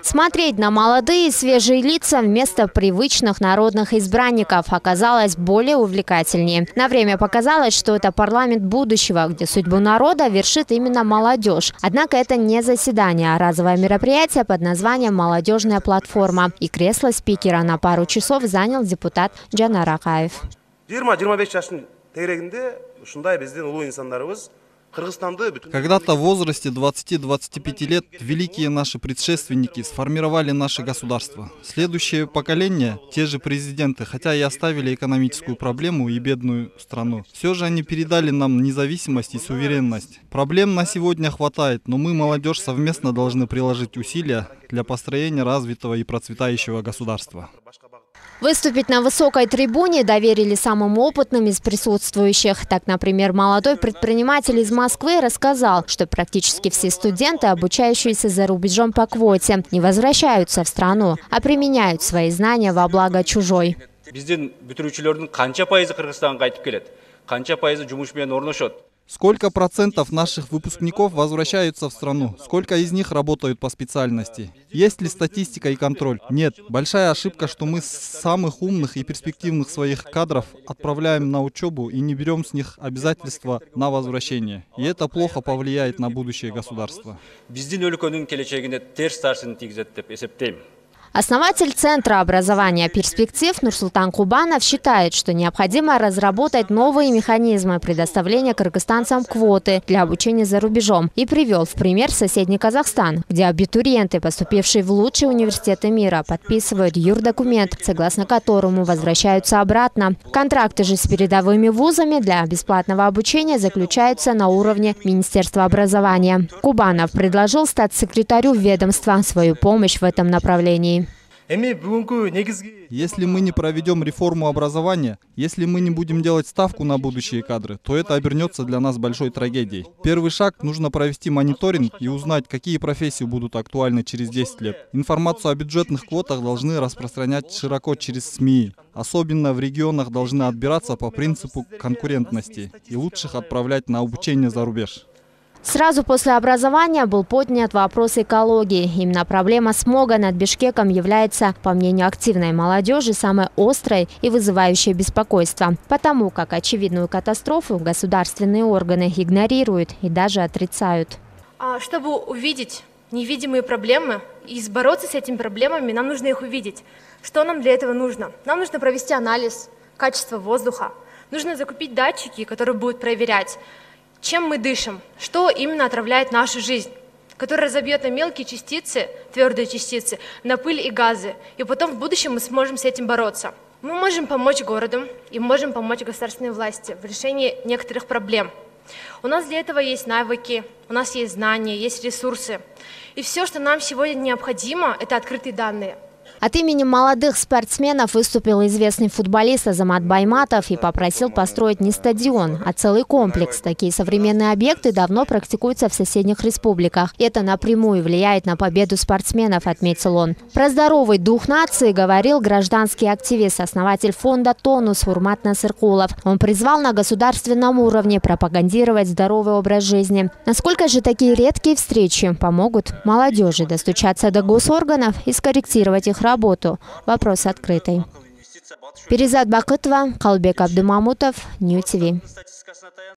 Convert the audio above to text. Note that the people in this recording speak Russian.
Смотреть на молодые свежие лица вместо привычных народных избранников оказалось более увлекательнее. На время показалось, что это парламент будущего, где судьбу народа вершит именно молодежь. Однако это не заседание, а разовое мероприятие под названием «Молодежная платформа». И кресло спикера на пару часов занял депутат Джанар Акаев. 20-25 жаштын тегерегинде ушундай биздин улуу инсандарыбыз Когда-то в возрасте 20-25 лет великие наши предшественники сформировали наше государство. Следующее поколение, те же президенты, хотя и оставили экономическую проблему и бедную страну, все же они передали нам независимость и суверенность. Проблем на сегодня хватает, но мы, молодежь, совместно должны приложить усилия для построения развитого и процветающего государства. Выступить на высокой трибуне доверили самым опытным из присутствующих. Так, например, молодой предприниматель из Москвы рассказал, что практически все студенты, обучающиеся за рубежом по квоте, не возвращаются в страну, а применяют свои знания во благо чужой. Сколько процентов наших выпускников возвращаются в страну? Сколько из них работают по специальности? Есть ли статистика и контроль? Нет. Большая ошибка, что мы самых умных и перспективных своих кадров отправляем на учебу и не берем с них обязательства на возвращение. И это плохо повлияет на будущее государства. Основатель Центра образования перспектив Нурсултан Кубанов считает, что необходимо разработать новые механизмы предоставления кыргызстанцам квоты для обучения за рубежом. И привел в пример соседний Казахстан, где абитуриенты, поступившие в лучшие университеты мира, подписывают юрдокумент, согласно которому возвращаются обратно. Контракты же с передовыми вузами для бесплатного обучения заключаются на уровне Министерства образования. Кубанов предложил статс-секретарю ведомства свою помощь в этом направлении. Если мы не проведем реформу образования, если мы не будем делать ставку на будущие кадры, то это обернется для нас большой трагедией. Первый шаг – нужно провести мониторинг и узнать, какие профессии будут актуальны через 10 лет. Информацию о бюджетных квотах должны распространять широко через СМИ. Особенно в регионах должны отбираться по принципу конкурентности и лучших отправлять на обучение за рубеж. Сразу после образования был поднят вопрос экологии. Именно проблема смога над Бишкеком является, по мнению активной молодежи, самой острой и вызывающей беспокойство. Потому как очевидную катастрофу государственные органы игнорируют и даже отрицают. Чтобы увидеть невидимые проблемы и бороться с этими проблемами, нам нужно их увидеть. Что нам для этого нужно? Нам нужно провести анализ качества воздуха. Нужно закупить датчики, которые будут проверять, чем мы дышим, что именно отравляет нашу жизнь, который разобьет на мелкие частицы, твердые частицы, на пыль и газы. И потом в будущем мы сможем с этим бороться. Мы можем помочь городу и можем помочь государственной власти в решении некоторых проблем. У нас для этого есть навыки, у нас есть знания, есть ресурсы. И все, что нам сегодня необходимо, это открытые данные. От имени молодых спортсменов выступил известный футболист Азамат Байматов и попросил построить не стадион, а целый комплекс. Такие современные объекты давно практикуются в соседних республиках. Это напрямую влияет на победу спортсменов, отметил он. Про здоровый дух нации говорил гражданский активист, основатель фонда «Тонус» Урмат Насыркулов. Он призвал на государственном уровне пропагандировать здоровый образ жизни. Насколько же такие редкие встречи помогут молодежи достучаться до госорганов и скорректировать их работу? Вопрос открытый. Перизат Бакытова, Калбек Абдумамутов, Нью ТВ.